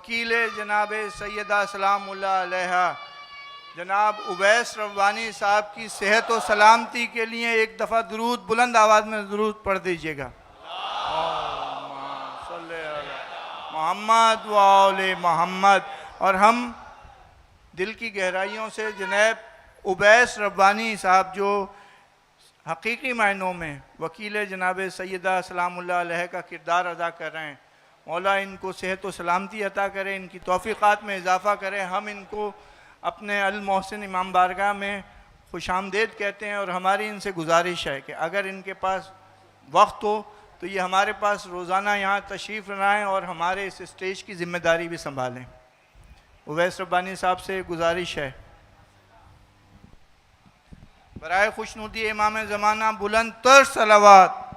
वकील जनाब सैयदा सलामुल्लाह अलैहा जनाब उवैस रब्बानी साहब की सेहत और सलामती के लिए एक दफ़ा दुरूद बुलंद आवाज़ में दुरूद पढ़ दीजिएगा। मोहम्मद वाले मोहम्मद। और हम दिल की गहराइयों से जनाब उवैस रब्बानी साहब जो हकीकी मायनों में वकील जनाब सैयदा सलामुल्लाह अलैहा का किरदार अदा कर रहे हैं, मौला इनको सेहत व सलामती अता करे, इनकी तौफ़ीक़ात में इजाफ़ा करे। हम इनको अपने अल मोहसिन इमाम बारगाह में खुशामदेद कहते हैं और हमारी इनसे गुजारिश है कि अगर इनके पास वक्त हो तो ये हमारे पास रोज़ाना यहाँ तशरीफ़ लाएँ और हमारे इस स्टेज की ज़िम्मेदारी भी संभालें। उवैस रब्बानी साहब से गुजारिश है, बराए खुशनुदी इमाम ज़माना बुलंद तर सलावत।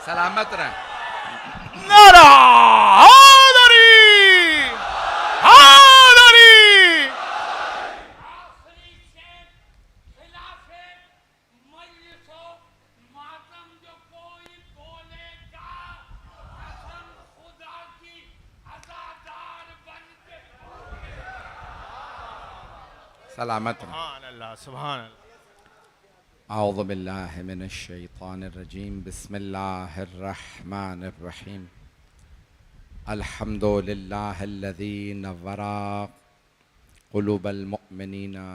सलामत रहे। नारा हैदरी हैदरी। सलामत रहे। सुभान अल्लाह सुभान अल्लाह। अऊज़ु बिल्लाहि मिनश शैतानिर रजीम। बिस्मिल्लाहिर रहमानिर रहीम। अल्हम्दुलिल्लाहिल्लज़ी नव्वरा क़ुलूबल मुअमिनीना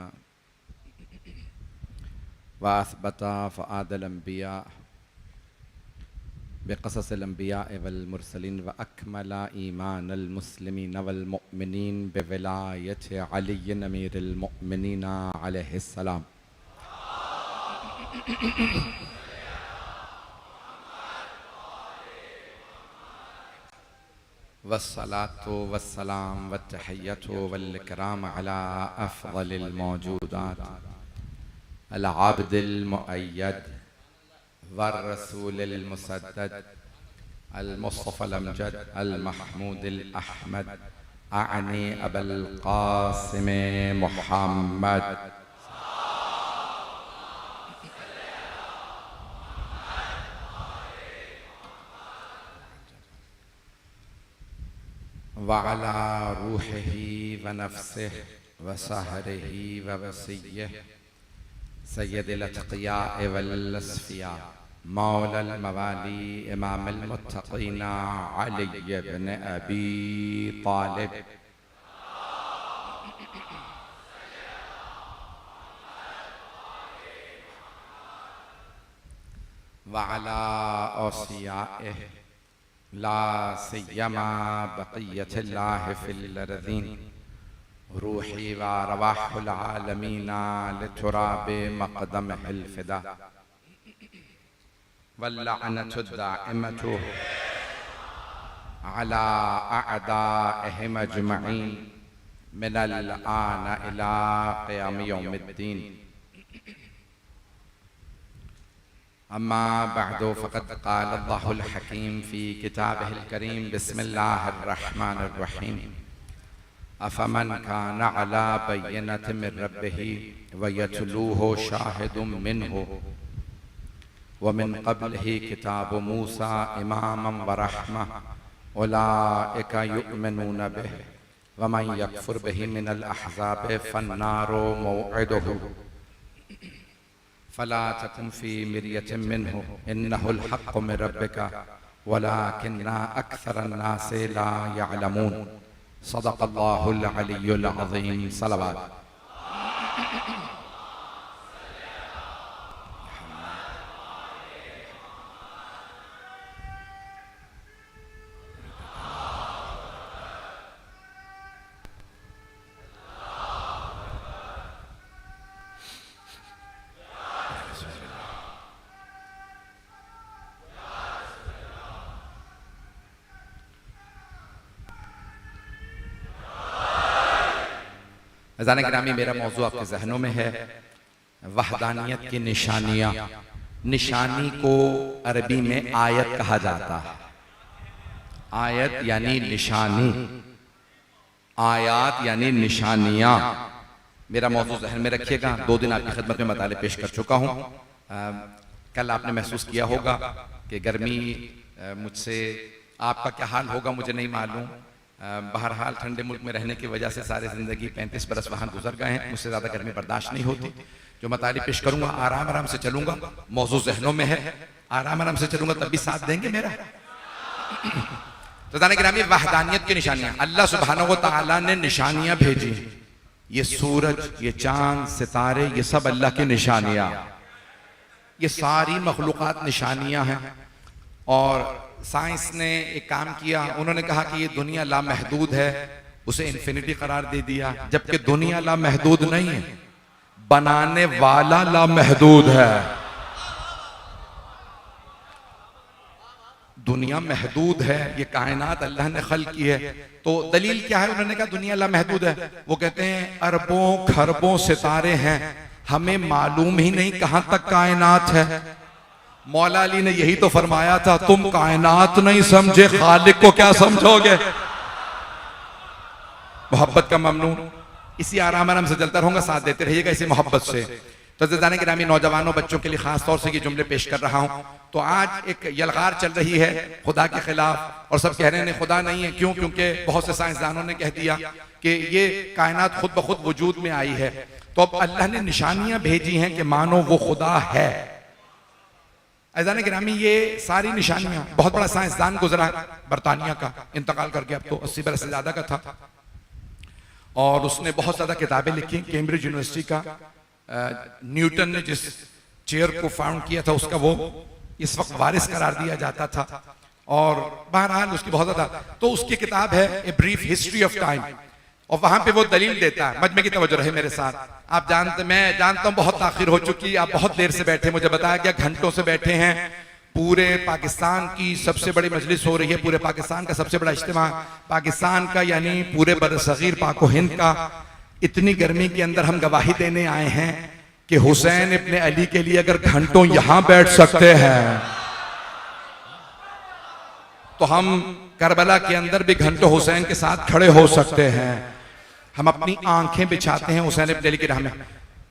व असबता फ़ुआदल अंबिया बिक़ससिल अंबिया वल मुरसलीन व अकमला ईमानल मुस्लिमीन वल मुअमिनीन बिविलायति अली अमीरिल मुअमिनीन अलैहिस्सलाम। वस्सलातु वस्सलाम वत्तहिय्यतु वल इकराम अला अफ़ज़लिल मौजूदात अल आबिदिल मुअय्यद वर रसूलिल मुसद्दद अल मुस्तफ़ल अमजद अल महमूदिल अहमद आनी अबुल क़ासिम मुहम्मद वअला रूहिही व नफ्सिही व सहरिही व वसिय्यिही सय्यदिल अत्क़ियाअ वल अस्फ़िया मौलल मवाली इमामुल मुत्तक़ीन अली इब्न अबी तालिब वअला औसियाइही ला सिय्यमा बक़िय्यतिल्लाहि फ़िल अर्ज़ीन रूही व रवाहुल आलमीन लितुराबि मक़दमिहिल फ़िदा वल्लअनतु दाइमतु अला अअदाइहिम अजमईन मिनल आन इला क़ियाम यौमिद्दीन। अम्मा बअदु फ़क़द क़ाल अल्लाहुल हकीम फ़ी किताबिहिल करीम। बिस्मिल्लाहिर रहमानिर रहीम। अफमन कान अला बय्यनतिन मिन रब्बिही व यतलूहु शाहिदुम मिनहु व मिन क़ब्लिही किताबु मूसा इमामन व रहमह उलाइका युमिनून बिही व मन यकफुर बिही मिनल अहज़ाबि फन्नारु मौइदुहु फला तकुन फी मिर्यतिन मिन्हु इन्नहुल हक़्क़ु मिन रब्बिका वलाकिन्ना अक्सरन्नासि ला यअलमून। सदक़ल्लाहुल अलियुल अज़ीम। सलावत। अज़ान गिरामी, मेरा मौजू आपके जहनों में है वहदानियत की निशानियाँ। निशानी को अरबी में आयत कहा जाता है। आयत यानी निशानी, आयात यानी निशानियाँ। मेरा मौजू जहन में रखिएगा। 2 दिन आपकी खिदमत में मताले पेश कर चुका हूँ। कल आपने महसूस किया होगा कि गर्मी मुझसे, आपका क्या हाल होगा मुझे नहीं मालूम। बहरहाल ठंडे मुल्क में रहने की वजह से सारी ज़िंदगी 35 बरस वहाँ गुजर गए हैं। मुझसे ज़्यादा गर्मी बर्दाश्त नहीं होती। जो मताली पेश करूँगा आराम आराम से चलूँगा। मौजू जहनों में है, आराम आराम से चलूँगा, तब भी साथ देंगे मेरा। तो जाने गिरामी, वहदानियत की निशानियाँ। अल्लाह सुब्हानहू व तआला ने निशानियाँ भेजी। ये सूरज, ये चाँद, सितारे, ये सब अल्लाह की निशानियाँ। ये सारी मखलूक़ात निशानियाँ हैं। और साइंस ने एक काम किया, उन्होंने कहा कि ये दुनिया लामहदूद है, उसे इन्फिनिटी करार दे दिया, जबकि दुनिया लामहदूद नहीं है, बनाने वाला लामहदूद है। दुनिया महदूद है, ये कायनात अल्लाह ने खल्क की है। तो दलील क्या है? उन्होंने कहा दुनिया लामहदूद है। वो कहते हैं अरबों खरबों सितारे हैं, हमें मालूम ही नहीं कहां तक कायनात है। मौला अली ने यही तो फरमाया था, तुम कायनात नहीं समझे, खालिक को क्या समझोगे। मोहब्बत का ममनून। इसी आराम आराम से चलता रहूंगा, साथ देते रहिएगा इसी मोहब्बत से। तो ज़ाने गिरामी, नौजवानों बच्चों के लिए खास तौर से ये जुमले पेश कर रहा हूं। तो आज एक यलगार चल रही है खुदा के खिलाफ, और सब कह रहे हैं खुदा नहीं है। क्यों? क्योंकि बहुत से साइंसदानों ने कह दिया कि ये कायनात खुद ब खुद वजूद में आई है। तो अब अल्लाह ने निशानियां भेजी हैं कि मानो वो खुदा है। अज़ान गिरामी, ये सारी निशानियां, बहुत बड़ा साइंसदान गुजरा बरतानिया का, इंतकाल करके अब तो 80 बरस से ज्यादा का था, और उसने बहुत ज्यादा किताबें लिखी। कैम्ब्रिज यूनिवर्सिटी का न्यूटन ने जिस चेयर को फाउंड किया था उसका वो इस वक्त वारिस करार दिया जाता था। और बहरहाल उसकी बहुत ज्यादा, तो उसकी किताब है a brief history of time, और वहां पे वो दलील देता है। मजमे की तवज्जो रहे मेरे साथ। आप जानते, मैं जानता हूं बहुत ताखिर हो चुकी, आप बहुत देर से बैठे, मुझे बताया गया घंटों से बैठे हैं। पूरे पाकिस्तान की सबसे बड़ी मजलिस हो रही है, पूरे पाकिस्तान का सबसे बड़ा इज्तिमा पाकिस्तान का, यानी पूरे बरसगीर पाक व हिंद का। इतनी गर्मी के अंदर हम गवाही देने आए हैं कि हुसैन इब्ने अली के लिए अगर घंटों यहां बैठ सकते हैं तो हम करबला के अंदर भी घंटों हुसैन के साथ खड़े हो सकते हैं। हम अपनी आंखें बिछाते हैं हुसैन इब्न अली की राह में।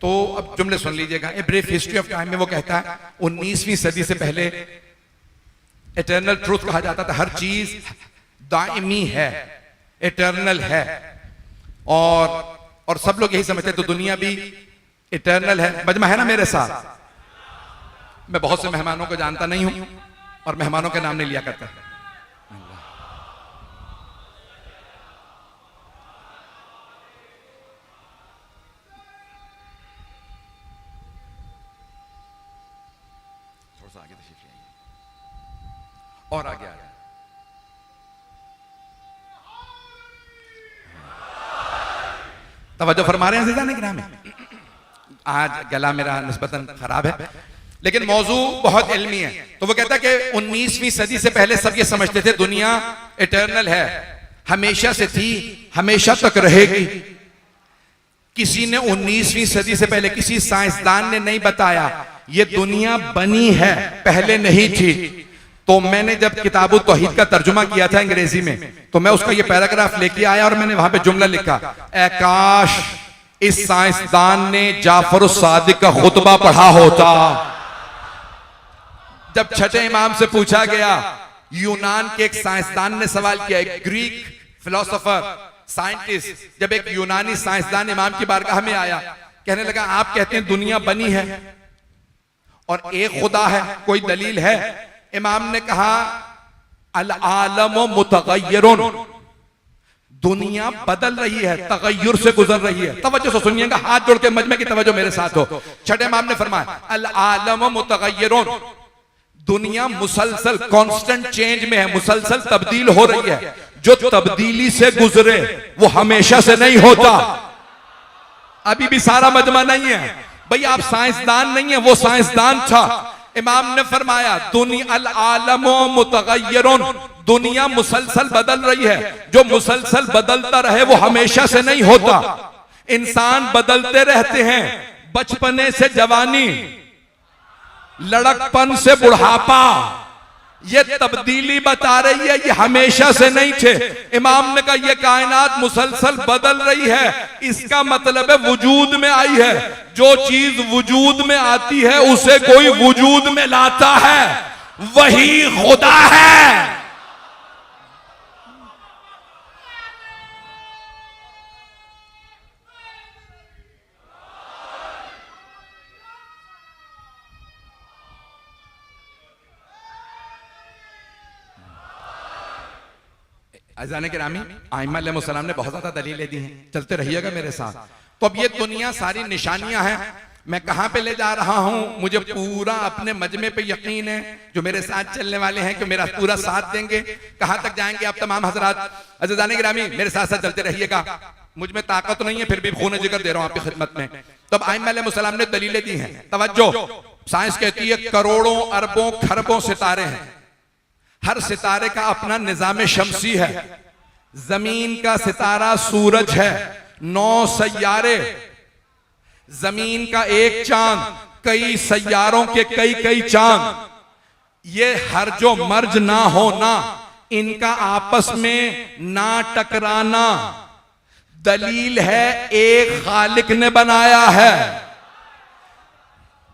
तो अब जुमले सुन लीजिएगा। A brief history of time में वो कहता है 19वीं सदी से पहले इटर्नल ट्रूथ कहा जाता था, हर चीज दायमी है, इटर्नल है, और सब लोग यही समझते, तो दुनिया भी इटर्नल है। मजमा है ना मेरे साथ। मैं बहुत से मेहमानों को जानता नहीं हूं और मेहमानों के नाम नहीं लिया करता। आगे तशरीफ ले आइए और आगे आ जाए। तवज्जो फरमा रहे हैं ज़िदाने गिराम में। आज गला मेरा निस्बतन खराब है, लेकिन मौजू बहुत इल्मी है। तो वो कहता है कि 19वीं सदी से पहले सब ये समझते थे दुनिया इटर्नल है, हमेशा से थी, हमेशा तक रहेगी। किसी ने 19वीं सदी से पहले, किसी साइंसदान ने नहीं बताया ये दुनिया बनी है, पहले नहीं थी। तो मैंने जब किताबुल तौहीद का तर्जुमा किया था अंग्रेजी में, तो मैं उसका ये पैराग्राफ लेके आया और मैंने वहां पे जुमला लिखा, ए काश इस साइंसदान ने जाफर सादिक का खुतबा पढ़ा होता। जब छठे इमाम से पूछा गया, यूनान के एक साइंसदान ने सवाल किया, एक ग्रीक फिलोसोफर साइंटिस्ट, जब एक यूनानी साइंसदान इमाम की बारगाह में आया, कहने लगा आप कहते हैं दुनिया बनी है और एक खुदा है, कोई दलील है? इमाम ने कहा अल आलम मुतगय्यरुन, दुनिया बदल रही है, तगय्युर से गुजर रही है। तवज्जो से सुनिएगा, हाथ जोड़ के मजमे की तवज्जो मेरे साथ हो। छठे इमाम ने फरमाया अल आलम मुतगय्यरुन, दुनिया मुसलसल कांस्टेंट चेंज में है, मुसलसल तब्दील हो रही है। जो तब्दीली से गुजरे वो हमेशा से नहीं होता। अभी भी सारा मजमा नहीं है भाई, आप साइंसदान नहीं है, वो साइंसदान था। इमाम ने फरमाया दुनिया अल आलमो मुतगय्यरुन, दुनिया मुसलसल बदल रही है। जो मुसलसल बदलता रहे वो हमेशा से नहीं होता। इंसान बदलते रहते हैं, बचपने से जवानी, लड़कपन से बुढ़ापा, ये तब्दीली बता रही है, ये हमेशा से नहीं थे। इमाम ने कहा ये कायनात मुसलसल बदल रही है, इसका मतलब है वजूद में आई है। जो चीज वजूद में आती है उसे कोई वजूद में लाता है, वही खुदा है। अज़ान गिरामी, आइम्मा अलैहिस्सलाम ने बहुत ज्यादा दलीलें दी हैं, चलते रहिएगा मेरे साथ। तो अब ये दुनिया सारी निशानियां हैं। मैं कहां पे ले जा रहा हूं, मुझे पूरा अपने मजमे पे यकीन है, जो मेरे साथ चलने वाले हैं कि मेरा पूरा साथ देंगे। कहां तक जाएंगे आप तमाम हजरात? अज़ान गिरामी, मेरे साथ साथ चलते रहिएगा। मुझ में ताकत नहीं है, फिर भी खून जिगर दे रहा हूं आपकी खिदमत में। तो अब आइम्मा अलैहिस्सलाम ने दलीलें दी हैं। तवज्जो, साइंस कहती है करोड़ों अरबों खरबों सितारे हैं, हर सितारे का अपना निजाम शमसी है। जमीन का सितारा सूरज है, 9 सैयारे, जमीन का एक चांद, कई सैयारों के कई कई चांद। ये हर जो मर्ज ना होना, इनका आपस में ना टकराना, दलील है एक खालिक ने बनाया है।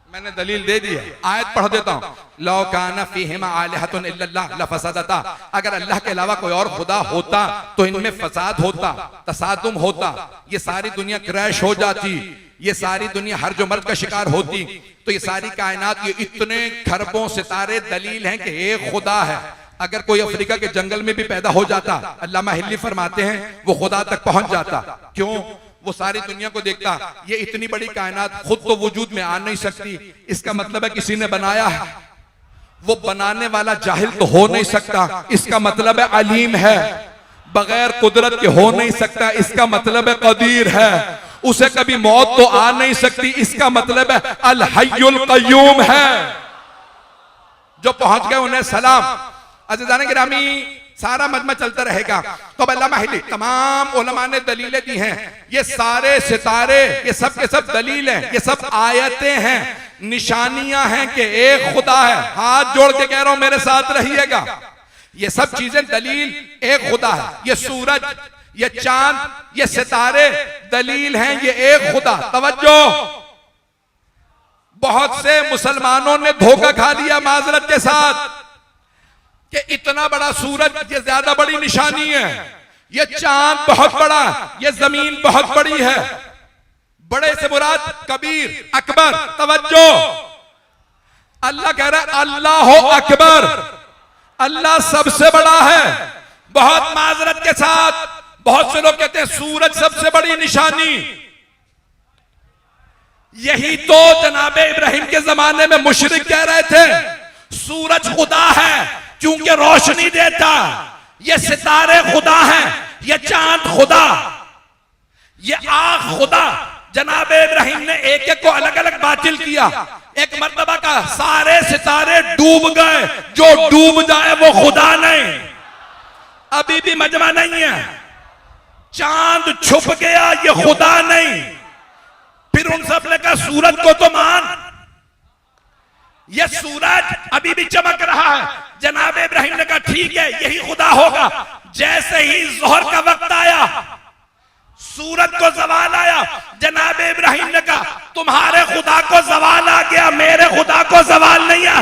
मैंने दलील दे दी है, आयत पढ़ देता हूं। लौ काना फीहिमा आलिहतुन इल्लल्लाह लफसदता, अगर अल्लाह के अलावा कोई और खुदा होता तो इनमें फसाद होता, तसादुम होता, ये सारी दुनिया क्रैश हो जाती, ये सारी दुनिया हर जो मर्द का शिकार होती। तो ये सारी कायनात, ये इतने खरबों सितारे दलील हैं कि एक खुदा है। अगर कोई अफ्रीका के जंगल में भी पैदा हो जाता, अल्लामा हिल्ली फरमाते हैं वो खुदा तक पहुंच जाता। क्यों? वो सारी दुनिया को देखता, ये इतनी बड़ी कायनात खुद तो वजूद में आ नहीं सकती, इसका मतलब है किसी ने बनाया है। वो बनाने वाला जाहिल तो हो नहीं सकता, इसका मतलब है अलीम है। बगैर कुदरत के हो नहीं सकता, इसका मतलब है कदीर है। उसे कभी मौत तो आ नहीं सकती, इसका मतलब है अल हय्युल कय्यूम है। जो पहुंच गए उन्हें सलाम। अज़ीज़ान गिरामी, सारा मजमा चलता रहेगा। तो अल्लामा हिल्ली, तमाम उलमा ने दलीलें दी हैं। ये सारे सितारे, ये सब के सब दलील हैं, ये सब आयतें हैं, निशानियां हैं कि एक खुदा है। हाथ जोड़ के कह रहा हूं, मेरे साथ रहिएगा। ये सब चीजें दलील एक खुदा है। ये सूरज, ये चांद, ये सितारे दलील हैं, ये एक खुदा। तवज्जो, बहुत से मुसलमानों ने धोखा खा लिया माजरत के साथ कि इतना बड़ा सूरज ये ज्यादा बड़ी निशानी है, ये चांद बहुत बड़ा, ये जमीन बहुत बड़ी है। बड़े से मुराद कबीर, अकबर। तवज्जो, अल्लाह कह रहा है अल्लाह अकबर, अल्लाह सबसे बड़ा है। बहुत माजरत के साथ बहुत से लोग कहते हैं सूरज सबसे बड़ी निशानी। यही तो जनाबे इब्राहिम के जमाने में मुशरिक कह रहे थे, सूरज खुदा है क्योंकि रोशनी देता, ये सितारे खुदा हैं, ये चांद खुदा, ये आग खुदा। जनाबे इब्राहिम ने एक एक को अलग अलग बातिल किया। एक मर्तबा का सारे सितारे डूब गए, जो डूब जाए वो खुदा नहीं। अभी भी मजमा नहीं है, चांद छुप गया, ये खुदा नहीं। फिर उन सब ने कहा सूरज को तो मान, ये सूरज अभी भी चमक रहा है, जनाब इब्राहिम ने कहा ठीक है यही खुदा होगा। जैसे ही जोहर का वक्त आया, सूरज को जवाल आया, जनाब इब्राहिम ने कहा तुम्हारे खुदा को जवाल आ गया, मेरे खुदा को जवाल नहीं आ।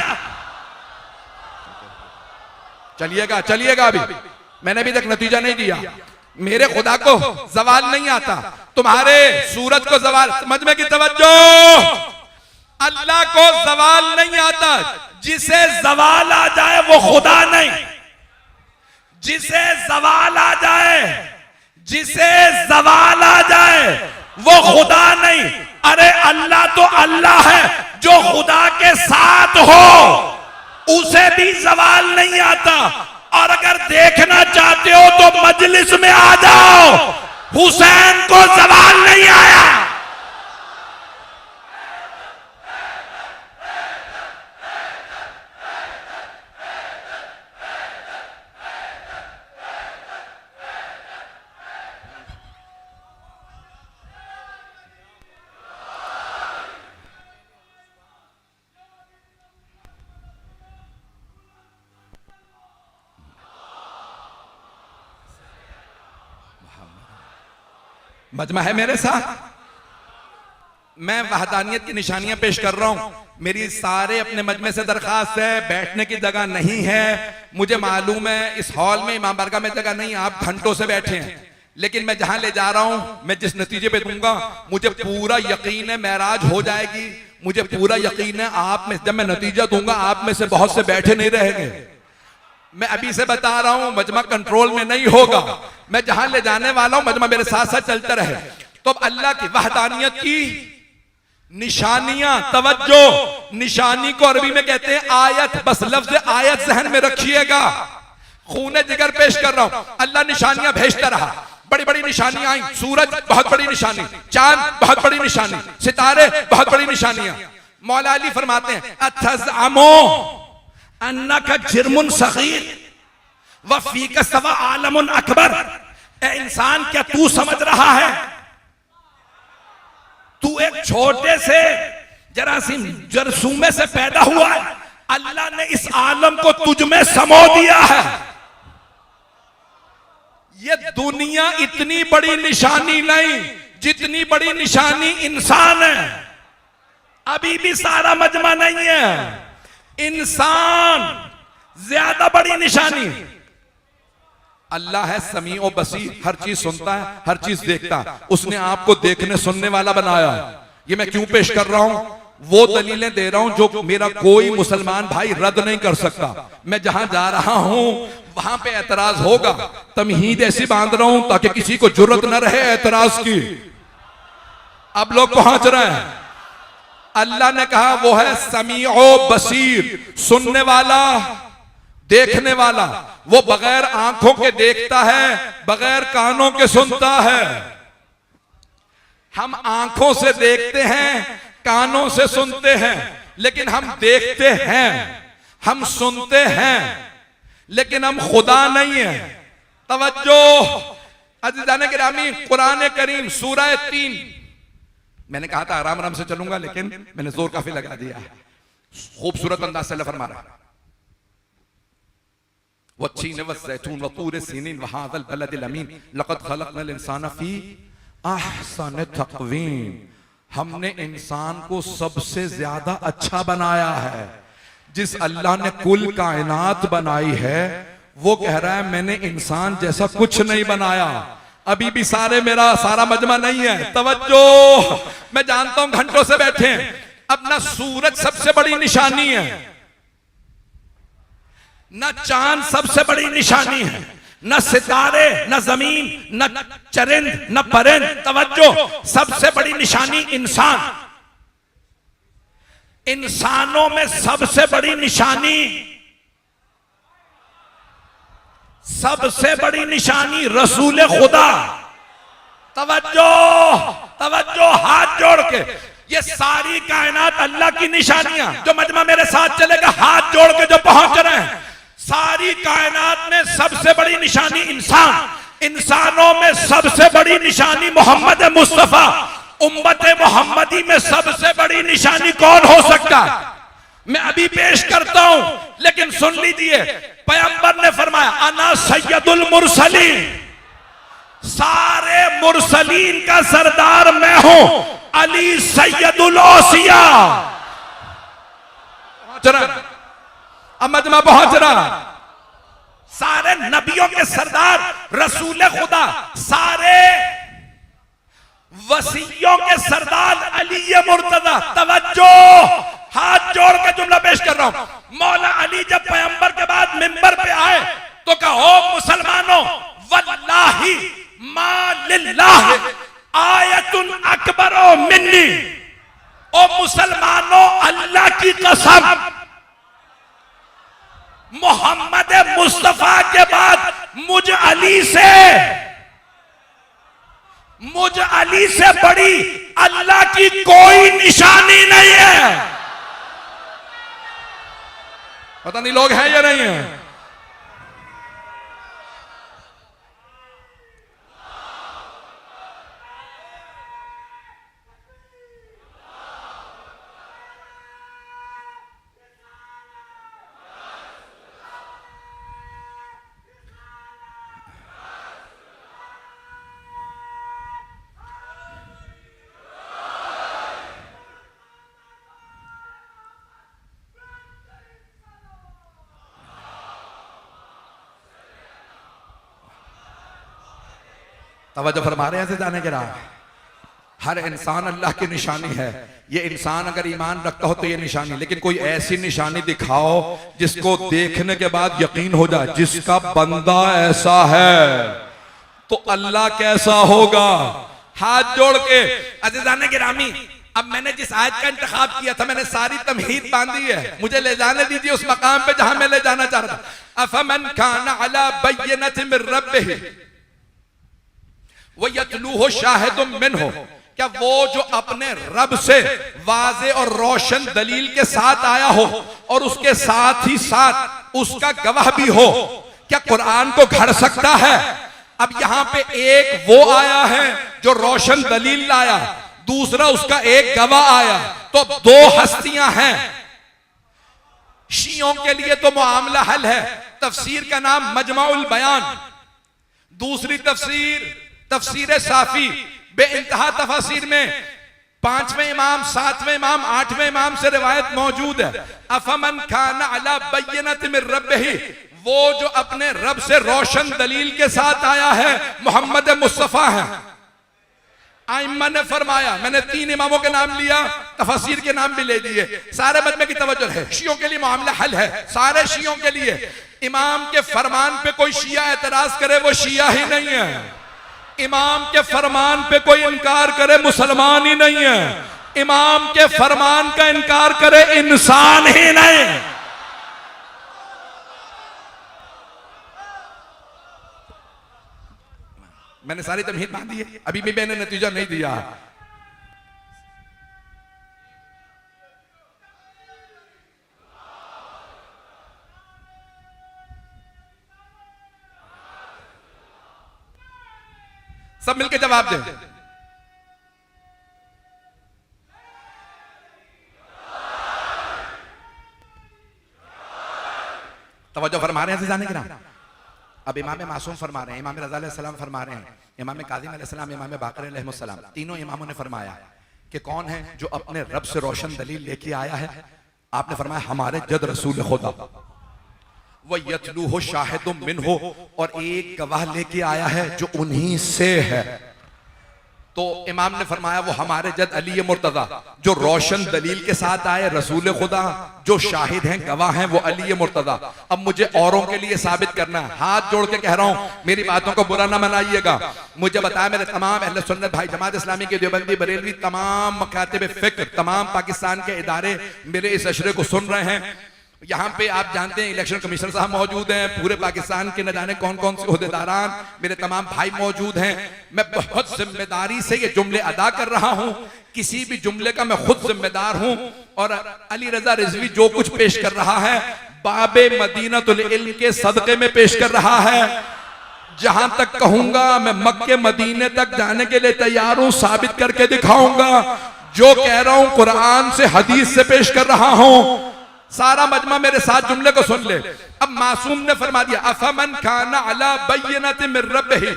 चलिएगा चलिएगा, अभी मैंने अभी तक नतीजा नहीं दिया। मेरे खुदा को जवाल नहीं आता, तुम्हारे सूरज को जवाल। समझ में की तवज्जो, अल्लाह को जवाल नहीं आता। जिसे जवाल आ जाए वो खुदा नहीं, जिसे जवाल आ जाए, जिसे जवाल आ जाए वो खुदा नहीं। अरे अल्लाह तो अल्लाह है, जो खुदा के साथ हो उसे भी जवाल नहीं आता। और अगर देखना चाहते हो तो मजलिस में आ जाओ, हुसैन को जवाल नहीं आया। मजमा है मेरे साथ, मैं वहदानियत की निशानियां पेश कर रहा हूं। मेरी सारे अपने मजमे से दरखास्त है, बैठने की जगह नहीं है। मुझे मालूम है इस हॉल में, इमाम बारगाह में जगह नहीं, आप घंटों से बैठे हैं। लेकिन मैं जहां ले जा रहा हूं, मैं जिस नतीजे पे दूंगा, मुझे पूरा यकीन है मेराज हो जाएगी। मुझे पूरा यकीन है आप में, जब मैं नतीजा दूंगा आप में से बहुत से बैठे नहीं रहेंगे। मैं अभी से बता रहा हूं मजमा कंट्रोल में नहीं होगा। मैं जहां ले जाने वाला हूं मजमा मेरे साथ साथ चलता रहे। तो अब अल्लाह की वहदानियत की निशानियां, तवज्जो, निशानी को अरबी में कहते हैं आयत। बस लफ्ज आयत जहन में रखिएगा, खूने जिगर पेश कर रहा हूं। अल्लाह निशानियां भेजता रहा, बड़ी बड़ी निशानियां आई। सूरज बहुत बड़ी निशानी, चांद बहुत बड़ी निशानी, सितारे बहुत बड़ी निशानियां। मौला अली फरमाते हैं अतज़अमो अन्नका जिर्मुन सगीर व फीका सवा आलमुन अकबर। ए इंसान, क्या तू समझ रहा है तू एक छोटे से जरासीम जरसूमे से पैदा हुआ है, अल्लाह ने इस आलम को तुझ में समो दिया है। ये दुनिया इतनी बड़ी निशानी नहीं जितनी बड़ी निशानी इंसान है। अभी भी सारा मजमा नहीं है, इंसान ज्यादा बड़ी निशानी। अल्लाह है समी और बसीर, हर चीज सुनता है, हर चीज देखता है। उसने आपको देखने सुनने वाला बनाया है। ये मैं क्यों पेश कर रहा हूं, वो दलीलें दे रहा हूं जो मेरा कोई मुसलमान भाई रद्द नहीं कर सकता। मैं जहां जा रहा हूं वहां पे एतराज होगा, तमहीद ऐसी बांध रहा हूं ताकि किसी को जुर्रत न रहे एतराज की। अब लोग पहुंच रहे हैं। अल्लाह ने कहा वो है समीओ बसीर, सुनने वाला, देखने वाला। वो बगैर आंखों के देखता है, बगैर कानों के सुनता है। हम आंखों से देखते हैं, कानों से सुनते हैं, लेकिन हम देखते हैं, हम सुनते हैं, लेकिन हम खुदा नहीं है। तवज्जो अज़ीज़ान गिरामी, कुरान करीम सूरह 3, मैंने कहा था आराम आराम से चलूंगा लेकिन मैंने जोर काफी लगा दिया है। खूबसूरत अंदाज से अल्लाह फरमा रहा है वत्तीन वज़्ज़ैतून वतूर सीनीन वहाज़ल बलदिल अमीन लक़द ख़लक़नल इंसान फ़ी अहसन तक़वीम। हमने इंसान को सबसे ज्यादा अच्छा बनाया है। जिस अल्लाह ने कुल कायनात बनाई है वो कह रहा है मैंने इंसान जैसा कुछ नहीं बनाया। अभी भी मेरा सारा मजमा नहीं है। तवज्जो, मैं जानता हूं घंटों से बैठे हैं। अब ना सूरज सबसे बड़ी निशानी है, न चांद सबसे बड़ी निशानी है, न सितारे, न जमीन, न चरिंद, न परिंद। तवज्जो, सबसे बड़ी निशानी इंसान। इंसानों में सबसे बड़ी निशानी, सबसे बड़ी निशानी रसूल खुदा। तवज्जो, तवज्जो, हाथ जोड़ के, ये सारी कायनात अल्लाह की निशानियां। जो मजमा मेरे साथ चलेगा हाथ जोड़ के जो पहुंच रहे हैं, सारी कायनात में सबसे बड़ी निशानी इंसान। इंसानों में सबसे बड़ी निशानी मोहम्मद मुस्तफा। उम्मत मोहम्मदी में सबसे बड़ी निशानी कौन हो सकता है? मैं अभी पेश करता हूं, लेकिन सुन लीजिए, पैगंबर ने फरमाया अना सैयदुल मुरसलीन, सारे मुरसलीन का सरदार मैं हूं, अली सैयदुल औसिया। अब मजमा पहुंच रहा, सारे नबियों के सरदार रसूल खुदा, सारे वसीयों के सरदार अली मुर्तजा। तवज्जो, हाथ जोड़ के जुमला पेश कर रहा हूं। मौला अली जब पैगंबर के बाद मिंबर पे आए तो कहो मुसलमानों, वल्लाही मा लिल्लाह आयतुन अकबरो मिन्नी, ओ मुसलमानों अल्लाह की कसम, मोहम्मद मुस्तफा के बाद मुझ अली से बड़ी अल्लाह की कोई निशानी नहीं है। पता नहीं लोग हैं या नहीं है। तवज्जो फरमा रहे हैं जाने के रहा, हर इंसान अल्लाह की निशानी है। ये इंसान अगर ईमान रखता हो तो ये निशानी, लेकिन कोई ऐसी निशानी दिखाओ जिसको देखने के बाद यकीन हो जाए जिसका बंदा ऐसा है तो अल्लाह कैसा होगा। हाथ जोड़ के अज़ीज़ाने गिरामी, अब मैंने जिस आयत का इंतखाब किया था, मैंने सारी तमहीद बांधी है, मुझे ले जाने दीजिए उस मकाम पे जहां मैं ले जाना चाह रहा था। अफमन काना अला बय्यनतिन मिर रब्बिही वो यतलूहु शाहिदुम मिन्हु, क्या वो जो अपने रब से वाज़े और रोशन दलील के साथ आया हो और उसके साथ ही साथ उसका गवाह भी हो, क्या कुरान को घड़ सकता है। अब यहां पे एक वो आया है जो रोशन दलील लाया, दूसरा उसका एक गवाह आया, तो दो हस्तियां हैं। शियों के लिए तो मामला हल है, तफसीर का नाम मजमाउल बयान, दूसरी तफसीर साफी, बेइंतहा तफसीर में 5वें इमाम, 7वें इमाम, 8वें इमाम से रिवायत मौजूद है। अफमन खाना अला बय्यनत मिर रब्बिही, वो जो अपने रब से रोशन दलील के साथ आया है, मोहम्मद मुस्तफा है। आइम्मा ने फरमाया, मैंने 3 इमामों के नाम लिया, तफसीर के नाम भी ले दिए, सारे मजमे की तवज्जो है। शियों के लिए मामला हल है, सारे शियों के लिए। इमाम के फरमान पे कोई शिया एतराज करे वो शिया ही नहीं है, इमाम के फरमान पे कोई इनकार करे मुसलमान ही नहीं है, इमाम के फरमान का इनकार करे इंसान ही नहीं। मैंने सारी तमहीद बांधी है, अभी भी मैंने नतीजा नहीं दिया। सब मिलके जवाब दें। तवज्जो फरमा रहे हैं जाने के नाम। अब इमाम मासूम फरमा रहे हैं, इमाम रज़ा अलैहिस्सलाम फरमा रहे हैं, इमाम काज़िम अलैहिस्सलाम, इमाम बाक़र अलैहिस्सलाम, तीनों इमामों ने फरमाया कि कौन है जो अपने रब से रोशन दलील लेके आया है। आपने फरमाया हमारे जद रसूल खुदा, वह यतलूहु शाहिदुम मिन्हु, और एक गवाह लेके आया है जो उन्हीं से है। तो इमाम ने फरमाया वो हमारे जद अली मुर्तजा, जो रोशन दलील के साथ आए, रसूल खुदा, जो शाहिद हैं, गवाह हैं, वो अली मुर्तजा। अब मुझे औरों के लिए साबित करना है, हाथ जोड़ के कह रहा हूं, मेरी बातों को बुरा ना मनाइएगा। मुझे बताया मेरे तमाम अहले सुन्नत भाई, जमात इस्लामी के देवबंदी, बरेलवी, तमाम मकातिब फिक्र, तमाम पाकिस्तान के इदारे मेरे इस अशरे को सुन रहे हैं। यहाँ पे आप जानते हैं इलेक्शन कमीशनर साहब मौजूद हैं, पूरे पाकिस्तान के न जाने कौन कौन से ओहदेदारान, मेरे तमाम भाई मौजूद हैं। मैं बहुत जिम्मेदारी से ये जुमले अदा कर रहा हूँ, किसी भी जुमले का मैं खुद जिम्मेदार हूँ। और अली रजा रिजवी जो कुछ पेश कर रहा है, बाबे मदीनतुल इल्म के सदक़े में पेश कर रहा है। जहां तक कहूंगा मैं मक्के मदीने तक जाने के लिए तैयार हूं, साबित करके दिखाऊंगा। जो कह रहा हूं कुरान से, हदीस से पेश कर रहा हूं। सारा मजमा मेरे साथ जुमले को सुन ले। अब मासूम ने फरमा दिया अफमन खाना अला बय्यनतिन मिर रब्बिही,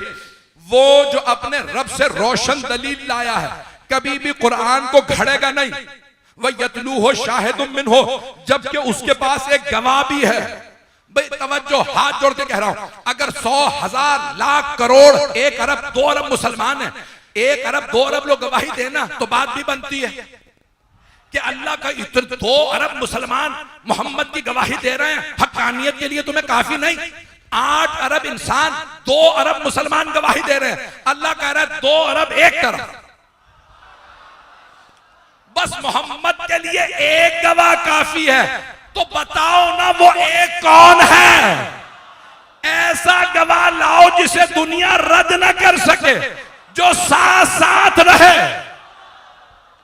वो जो अपने रब से रोशन दलील लाया है कभी भी कुरान को घड़ेगा नहीं। वह यतलू हो शाहिदुम मिन हो, जबकि उसके पास एक गवाह भी है। भाई तवज्जो, हाथ जोड़ के कह रहा हूं, अगर 100 1000 लाख करोड़ 1 अरब 2 अरब मुसलमान है, 1 अरब 2 अरब लोग गवाही देना तो बात भी बनती है कि अल्लाह का इतने 2 अरब मुसलमान मोहम्मद की गवाही दे रहे हैं, हक्कानियत के लिए तुम्हें काफी नहीं? 8 अरब इंसान 2 अरब मुसलमान गवाही दे रहे हैं, अल्लाह कह रहा है 2 अरब एक तरफ, बस मोहम्मद के लिए एक गवाह काफी है। तो बताओ ना वो एक कौन है? ऐसा गवाह लाओ जिसे दुनिया रद्द न कर सके, जो साथ साथ रहे।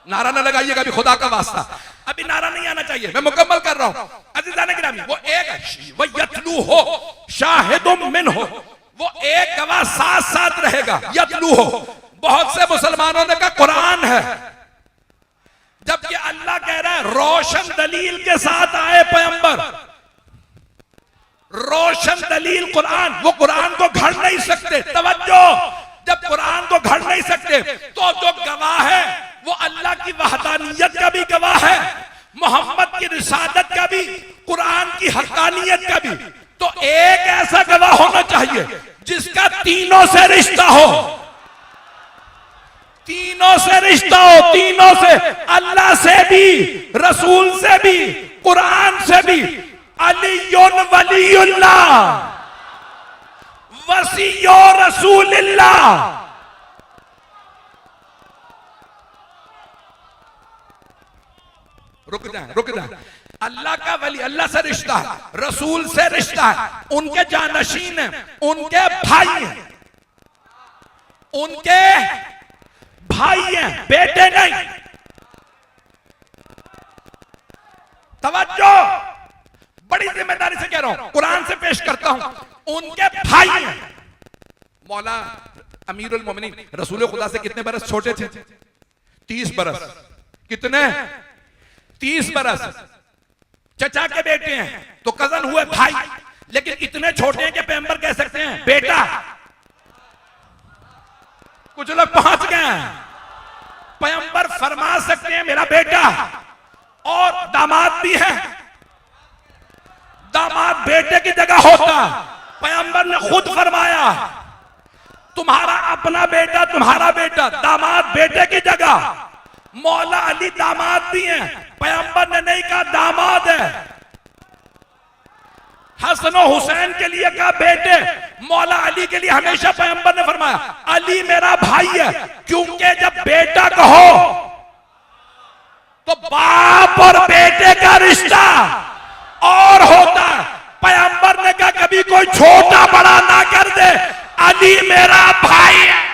नारा न लगाइएगा अभी, खुदा का वास्ता, अभी नारा नहीं आना चाहिए, मैं मुकम्मल कर रहा हूं। अज़ीज़ान गिरामी, वो एक है, वो यतलू हो शाहिदुम मिन हो, वो एक गवाह साथ साथ रहेगा, यतलू हो। बहुत से मुसलमानों ने कहा कुरान है, जबकि अल्लाह कह रहा है रोशन दलील के साथ आए पैगंबर, रोशन दलील कुरान, वो कुरान को घड़ नहीं सकते। तवज्जो, जब कुरान को घड़ नहीं सकते तो जो गवाह है वो अल्लाह की वहदानियत का भी गवाह है, मोहम्मद की रिसालत का भी, कुरान की हक्कानियत का भी। तो एक ऐसा गवाह होना चाहिए जिसका तीनों से रिश्ता हो, तीनों से रिश्ता हो, तीनों से, अल्लाह से भी, रसूल से भी, कुरान से भी। अलीयुन वलीयुल्लाह वसीयो रसूलिल्लाह। रुक जाए, अल्लाह का वली, अल्लाह से रिश्ता है, रसूल से रिश्ता है, उनके जानशीन हैं, उनके भाई हैं, उनके भाई हैं, बेटे नहीं। तवज्जो, बड़ी जिम्मेदारी से कह रहा हूं, कुरान से पेश करता हूं, उनके भाई हैं। मौला अमीरुल मोमिनीन रसूल खुदा से कितने बरस छोटे थे? 30 बरस। कितने? 30 बरस। चचा के बेटे हैं तो कजन हुए भाई, लेकिन इतने छोटे हैं कि पैगंबर कह सकते हैं बेटा। कुछ लोग पहुंच गए हैं, पैगंबर फरमा सकते हैं मेरा बेटा, और दामाद भी है, दामाद बेटे की जगह होता। पैगंबर ने खुद फरमाया तुम्हारा अपना बेटा तुम्हारा बेटा, दामाद बेटे की जगह। मौला अली दामाद भी हैं, पैगंबर ने नहीं कहा दामाद है। हसन और हुसैन के लिए कहा बेटे, मौला अली के लिए हमेशा पैगंबर ने फरमाया अली मेरा भाई है, क्योंकि जब बेटा कहो तो बाप और बेटे का रिश्ता और होता है। पैगंबर ने कहा कभी कोई छोटा बड़ा ना कर दे, अली मेरा भाई है।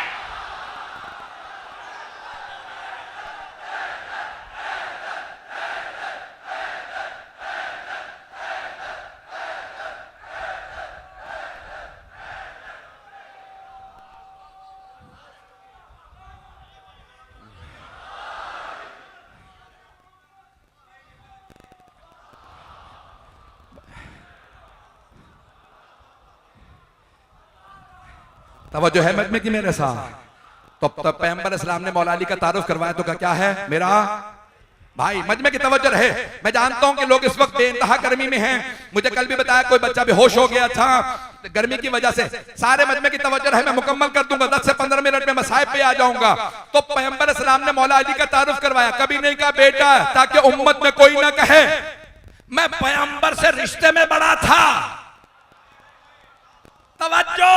तवज्जो है मजमे की मेरे साथ। तो तब पैगंबर इस्लाम ने मौला अली का तारुफ करवाया तो क्या है? मेरा भाई। मजमे की तवज्जो रहे। मैं जानता हूं कि लोग इस वक्त बेइंतहा गर्मी में हैं। मुझे कल भी बताया कोई बच्चा बेहोश हो गया था गर्मी की वजह से। सारे मजमे की तवज्जो रहे, मैं मुकम्मल कर दूंगा, 10 से 15 मिनट में मसाइब पे आ जाऊंगा। तो पैगंबर इस्लाम ने मौला अली का तारुफ करवाया, कभी नहीं कहा बेटा, ताकि उम्मत में कोई ना कहे मैं पैगंबर से रिश्ते में बड़ा था। तवज्जो,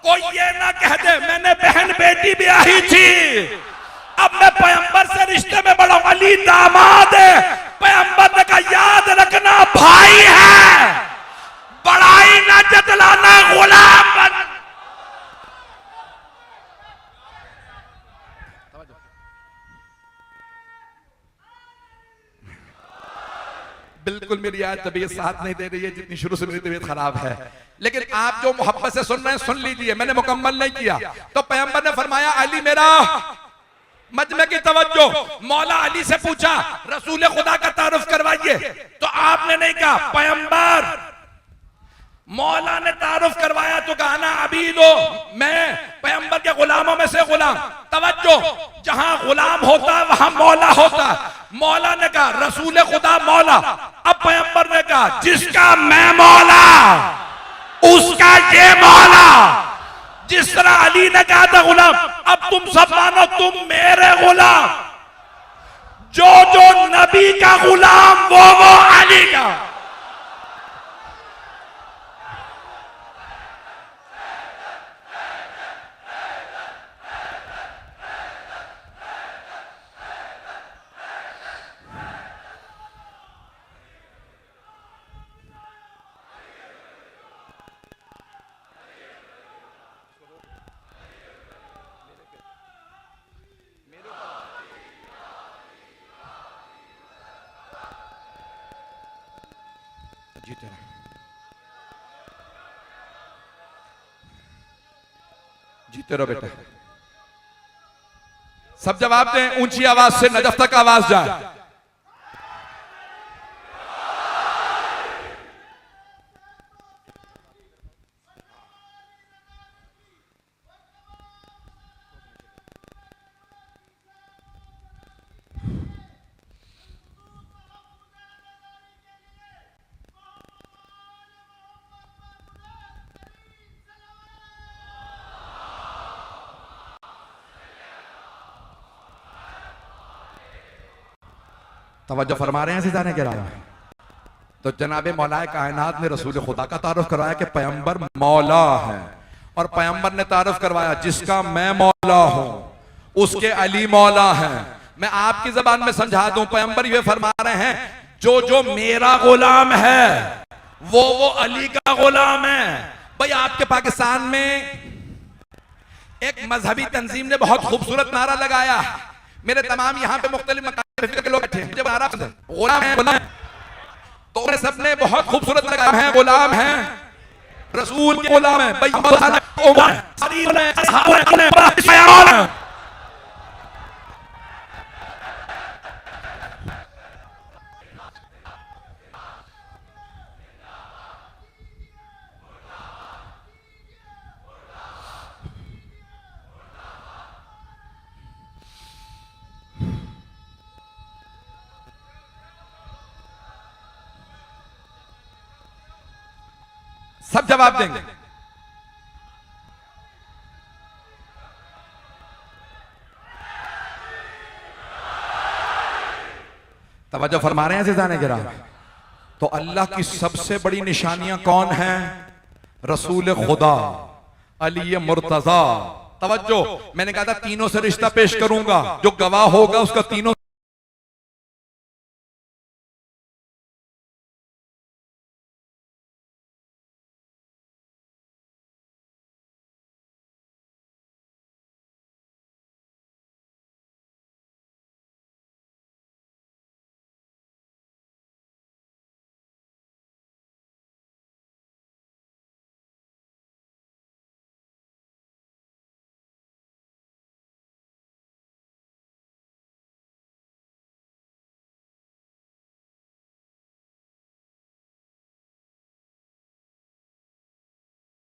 कोई ये ना कह दे मैंने बहन बेटी ब्याही थी, अब मैं पैगंबर से रिश्ते में बड़ा हूं, अली दामाद है। पैगंबर ने कहा याद रखना भाई है, बड़ाई ना जतलाना गुलाम बन। बिल्कुल मेरी आज तबीयत साथ नहीं दे रही है, जितनी शुरू से मेरी तबीयत खराब है, लेकिन आप जो मोहब्बत से सुन रहे हैं सुन लीजिए। मैंने मुकम्मल नहीं किया। तो पैगंबर ने फरमाया अली मेरा मजमे की तवज्जो। मौला अली से पूछा रसूल खुदा का तारुफ करवाइए, तो आपने नहीं कहा पैगंबर। मौला ने तारुफ करवाया तो कहा ना अभी दो, मैं पैगंबर के गुलामों में से गुलाम। तवज्जो, जहां गुलाम होता वहां मौला होता। मौला ने कहा रसूल खुदा मौला। अब पैगंबर ने कहा जिसका मैं मौला उसका ये मौला। जिस तरह अली ने कहा था गुलाम, अब तुम सब मानो तुम मेरे गुलाम। जो जो नबी का गुलाम वो अली का। जीते रहो, जीते रहो बेटा। सब जवाब दें, ऊंची आवाज से नजफ तक आवाज जाए। तवज्जो फरमा रहे हैं सिजाने के राम। तो जनाबे मौलाए कायनात ने रसूल खुदा का तारुफ करवाया कि पैगंबर मौला है, और पैगंबर ने तारुफ करवाया जिसका मैं मौला हूं उसके अली मौला है। मैं आपकी जबान में समझा दूं, पैगंबर ये फरमा रहे हैं जो जो मेरा गुलाम है वो अली का गुलाम है। भाई आपके पाकिस्तान में एक मजहबी तंजीम ने बहुत खूबसूरत नारा लगाया। मेरे तमाम यहाँ पे मुख्तलिफ मकाम के लोग बैठे हैं, जब नारा गुलाम है तो उन्हें सबने बहुत खूबसूरत लगाया है गुलाम है, रसूल के गुलाम है। सब जवाब देंगे। तवज्जो फरमा रहे हैं सिजाने के राह। तो अल्लाह की सबसे बड़ी निशानियां कौन हैं? रसूल खुदा, अली मुर्तजा। तवज्जो, मैंने कहा था तीनों से रिश्ता पेश करूंगा, जो गवाह होगा उसका तीनों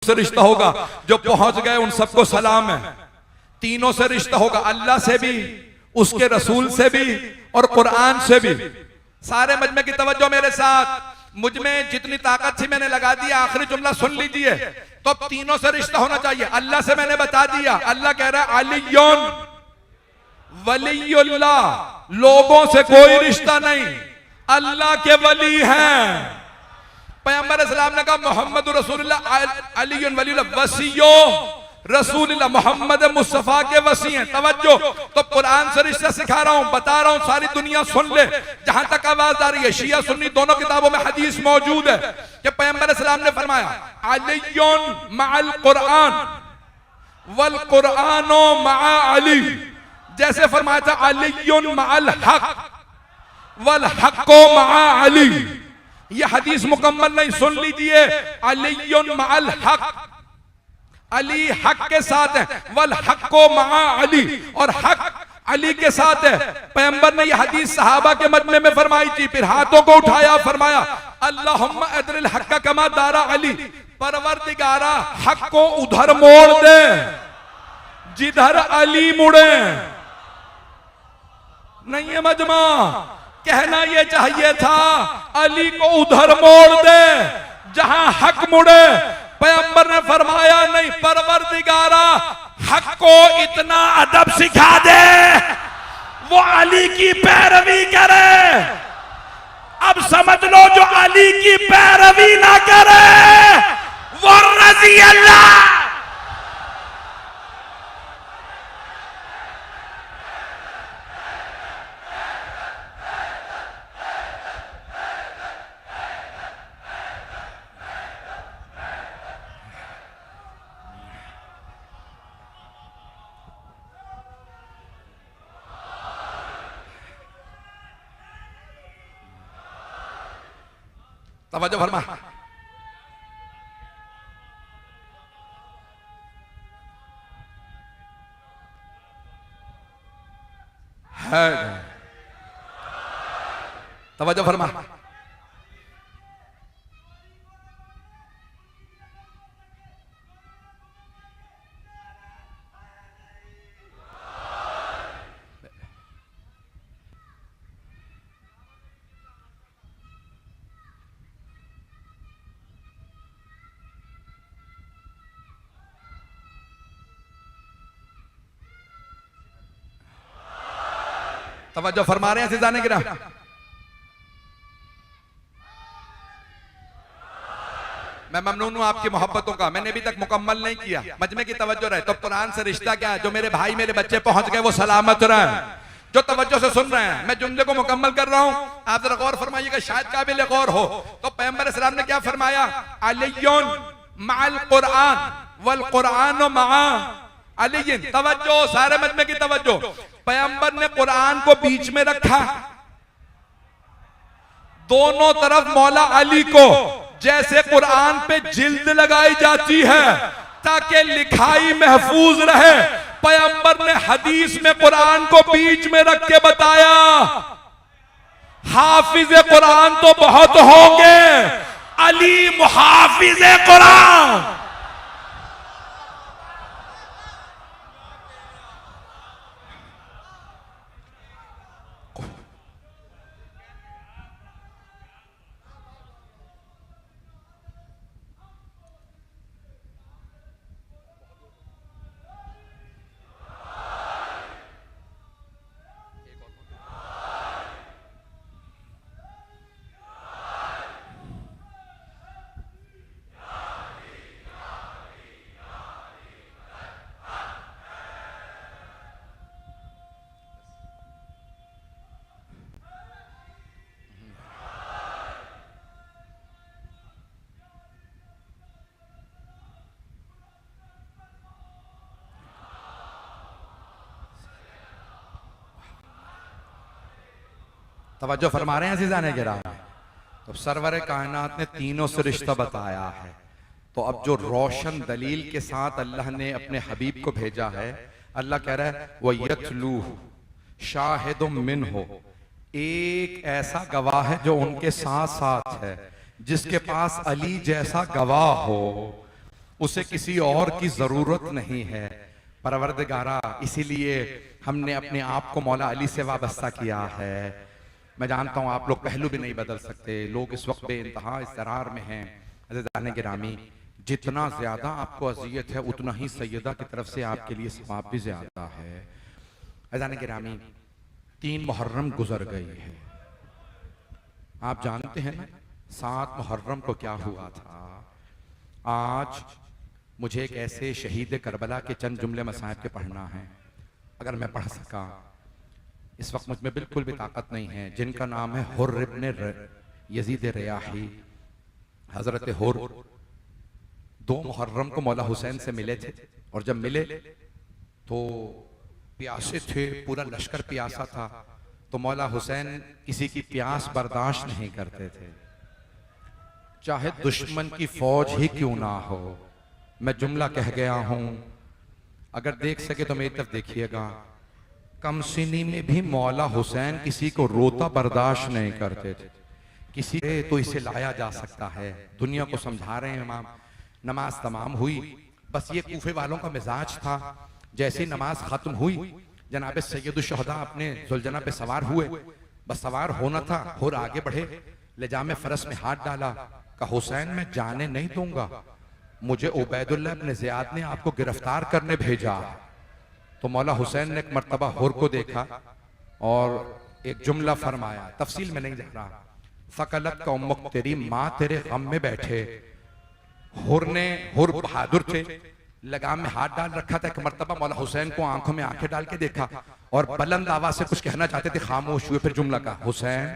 से रिश्ता होगा, जो पहुंच गए उन सबको सलाम है। तीनों से रिश्ता होगा, अल्लाह से भी, उसके रसूल से भी और कुरान से भी। सारे मजमे की तवज्जो मेरे साथ। मुझ में जितनी ताकत थी मैंने लगा दिया, आखिरी जुमला सुन लीजिए। तो अब तीनों से रिश्ता होना चाहिए। अल्लाह से मैंने बता दिया, अल्लाह कह रहा है अलियुन वलियुल्लाह, लोगों से कोई रिश्ता नहीं, अल्लाह के वली हैं। पैगंबर इस्लाम ने कहा मोहम्मद रसूलुल्लाह अली वलीउल्लाह वसीयो रसूलुल्लाह, मोहम्मद मुस्तफा के वसी हैं। तवज्जो, तो कुरान से रिश्ता सिखा रहा हूं, बता रहा हूं, सारी दुनिया सुन ले। जहां तक आवाज आ रही है, शिया सुन्नी दोनों किताबों में हदीस मौजूद है कि पैगंबर इस्लाम ने फरमाया अलियुन मअल कुरान वल कुरानो मअ अली। जैसे फरमाया था अलियुन मअल हक वल हक्को मअ अली। यह हदीस मुकम्मल नहीं, सुन लीजिए। अलियुन मअल हक, अली हक के साथ है, वल हक्को मअ अली, और हक अली के साथ है। पैगंबर ने यह हदीस सहाबा के मजमे में फरमाई थी, फिर हाथों को उठाया, फरमाया अल्लाहुम्मा अदरिल हक़ कमा दारा अली, परवरदिगारा हक को उधर मोड़ दे जिधर अली मुड़े। नहीं है मजमा, कहना यह चाहिए था अली को उधर मोड़ दे जहां हक मुड़े। पैगंबर ने फरमाया नहीं, परवरदिगारा हक को इतना अदब सिखा दे वो अली की पैरवी करे। अब समझ लो जो अली की पैरवी ना करे वो रजी अल्लाह। तवज्जो फरमा। है तवज्जो फरमा। तवज्जो फरमा रहे हैं सिजाने गिरा। मैं ममनून हूं आपकी मोहब्बतों का, मैंने अभी तक मुकम्मल नहीं किया। मजमे की तवज्जो रहे तो कुरान से रिश्ता क्या है? जो मेरे भाई मेरे बच्चे पहुंच गए वो सलामत रहे, जो तवज्जो से सुन रहे हैं। मैं जुमले को मुकम्मल कर रहा हूं, आप जरा गौर फरमाइएगा, शायद काबिल गौर हो। तो पैगंबर इस्लाम ने क्या फरमाया? अलियुन मअल कुरान वल कुरान मआ अलियन। तवज्जो, सारे मजमे की तवज्जो। पैगंबर ने कुरान को बीच में रखा, दोनों तरफ मौला अली को, जैसे कुरान पे जिल्द लगाई जाती है ताकि लिखाई महफूज रहे। पैगंबर ने हदीस में कुरान को बीच में रख के बताया हाफिज कुरान तो बहुत होंगे, अली मुहाफिज कुरान। तवज्जो फरमा रहे हैं अज़ीज़ाने गिराम। तो सरवर कायनात ने तीनों से रिश्ता बताया है। तो अब जो रोशन दलील के साथ अल्लाह ने अपने हबीब को भेजा है, अल्लाह कह रहा है वो यतलू शाहिदुम मिन्हु, एक ऐसा गवाह है जो उनके साथ साथ है, जिसके पास अली जैसा गवाह हो, उसे किसी और की जरूरत नहीं है। परवरदिगारा, इसीलिए हमने अपने आप को मौला अली से वाबस्ता किया है। मैं जानता हूं आप लोग पहलू भी नहीं बदल सकते, लोग इस वक्त बेइंतहा इसरार में हैं। अज़ीज़ाने गिरामी, जितना ज्यादा आपको अजियत है उतना ही सैयदा की तरफ से आपके लिए सवाब भी ज्यादा है। अज़ीज़ाने गिरामी, 3 मुहर्रम गुजर गई है। आप जानते हैं ना 7 मुहर्रम को क्या हुआ था। आज मुझे एक ऐसे शहीद करबला के चंद जुमले मसाइब के पढ़ना है, अगर मैं पढ़ सका। इस वक्त मुझ में बिल्कुल भी ताकत नहीं है, जिनका नाम है हुर्र इब्न यजीद रियाही। हजरत हुर्र 2 मुहर्रम को मौला हुसैन से मिले थे, और जब मिले तो प्यासे थे, पूरा लश्कर प्यासा था। तो मौला हुसैन किसी की प्यास बर्दाश्त नहीं करते थे, चाहे दुश्मन की फौज ही क्यों ना हो। मैं जुमला कह गया हूं, अगर देख सके तो मेरी तरफ देखिएगा। कमसिनी में भी मौला हुसैन किसी को रोता बर्दाश्त नहीं करते थे। किसी तो इसे लाया जा सकता है, दुनिया को समझा रहे हैं इमाम। नमाज तमाम हुई, बस ये कूफे वालों का मिजाज था। जैसे ही नमाज खत्म हुई, जनाब सैयद शुहदा अपने जुलजना पे सवार हुए, बस सवार होना था और आगे बढ़े, लिजाम फरस में हाथ डाला, कहा हुसैन मैं जाने नहीं दूंगा, मुझे उबैदुल्लाह इब्न ज़ियाद ने आपको गिरफ्तार करने भेजा। तो मौला हुसैन ने एक मर्तबा हुर को देखा और एक जुमला फरमाया, तफसील में नहीं जा रहा। फ़कलत का उम्मुक, तेरी माँ तेरे गम में बैठे। हुर बहादुर थे, लगाम में हाथ डाल रखा था। एक मर्तबा मौला हुसैन को आंखों में आंखें डाल के देखा और बुलंद आवाज से कुछ कहना चाहते थे, खामोश हुए। फिर जुमला कहा, हुसैन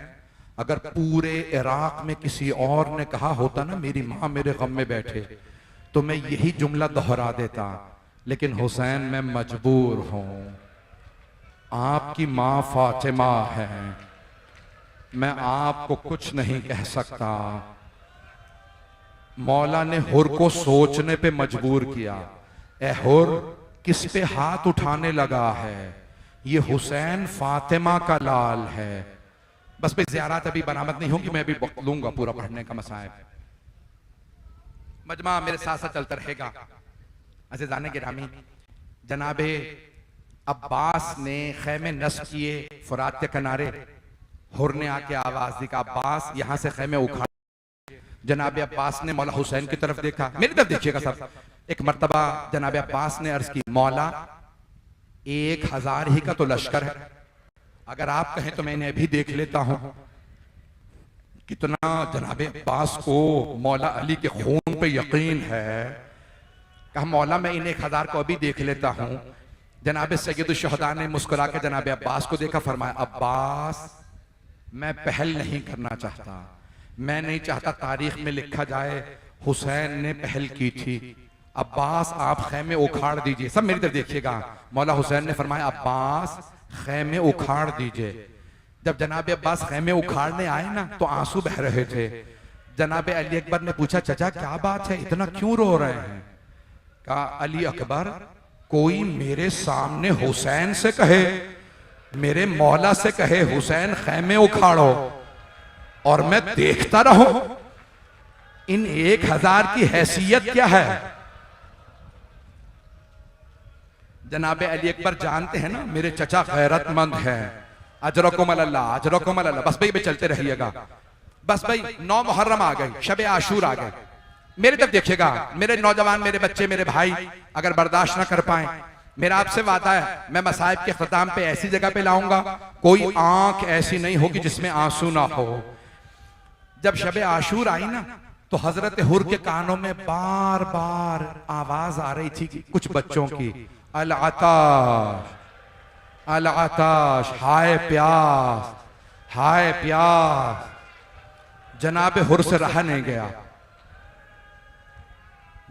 अगर पूरे इराक में किसी और ने कहा होता ना मेरी माँ मेरे गम में बैठे, तो मैं यही जुमला दोहरा देता, लेकिन हुसैन मैं मजबूर हूं, आपकी माँ फातिमा है, मैं आपको कुछ नहीं कह सकता। मौला ने हुर को सोचने पे मजबूर किया। ए हुर, किस पे हाथ उठाने लगा है? ये हुसैन फातिमा का लाल है। बस भाई ज़ियारत अभी बरामद नहीं होगी, मैं अभी वक्त लूंगा पूरा पढ़ने का मसाइब। मजमा मेरे साथ साथ चलता रहेगा। अज़ीज़ाने गिरामी, जनाबे अब्बास ने खैमे नस्ब किए फुरात के किनारे। हुर ने आके आवाज दी, अब्बास यहां से खैमे उखाड़। जनाब अब्बास ने मौला हुसैन की तरफ देखा, मेरी तरफ देखिएगा सब। एक मर्तबा जनाब अब्बास ने अर्ज की, मौला 1000 ही का तो लश्कर है, अगर आप कहें तो मैं इन्हें भी देख लेता हूं। कितना जनाब अब्बास को मौला अली के खून पे यकीन है। कहा मौला मैं इन 1000 को अभी देख लेता हूं। जनाब सैयद शुहदा ने मुस्कुरा के जनाब अब्बास को देखा, फरमाया अब्बास मैं पहल नहीं करना चाहता, मैं नहीं चाहता तारीख में लिखा जाए हुसैन ने पहल की थी। अब्बास आप खैमे उखाड़ दीजिए। सब मेरी तरफ देखिएगा। मौला हुसैन ने फरमाया अब्बास खैमे उखाड़ दीजिए। जब जनाब अब्बास खैमे उखाड़ने आए ना तो आंसू बह रहे थे। जनाब अली अकबर ने पूछा, चचा क्या बात है, इतना क्यों रो रहे हैं? कहा अली अकबर, कोई मेरे सामने हुसैन से कहे, मेरे मौला से कहे हुसैन खैमे उखाड़ो और मैं देखता रहूं, इन 1000 की हैसियत क्या है? जनाब अली अकबर जानते हैं ना मेरे चचा गैरतमंद हैं। अजरकुम अल्लाह, अजरकुम अल्लाह। बस भाई चलते रहिएगा। बस भाई 9 मुहर्रम आ गई, शब आशूर आ गए। मेरी तरफ देखिएगा, मेरे नौजवान, मेरे बच्चे, मेरे भाई, अगर बर्दाश्त ना कर पाए, मेरा आपसे वादा है मैं मसाइब के ख्ताम पे ऐसी जगह पे लाऊंगा, कोई आंख ऐसी नहीं होगी जिसमें आंसू ना हो। जब शब आशूर आई ना तो हजरत हुर के कानों में बार बार आवाज आ रही थी कुछ बच्चों की, अल आताश, अल आताश, हाय प्यास, हाय प्यास। जनाब हुर से रहा नहीं गया।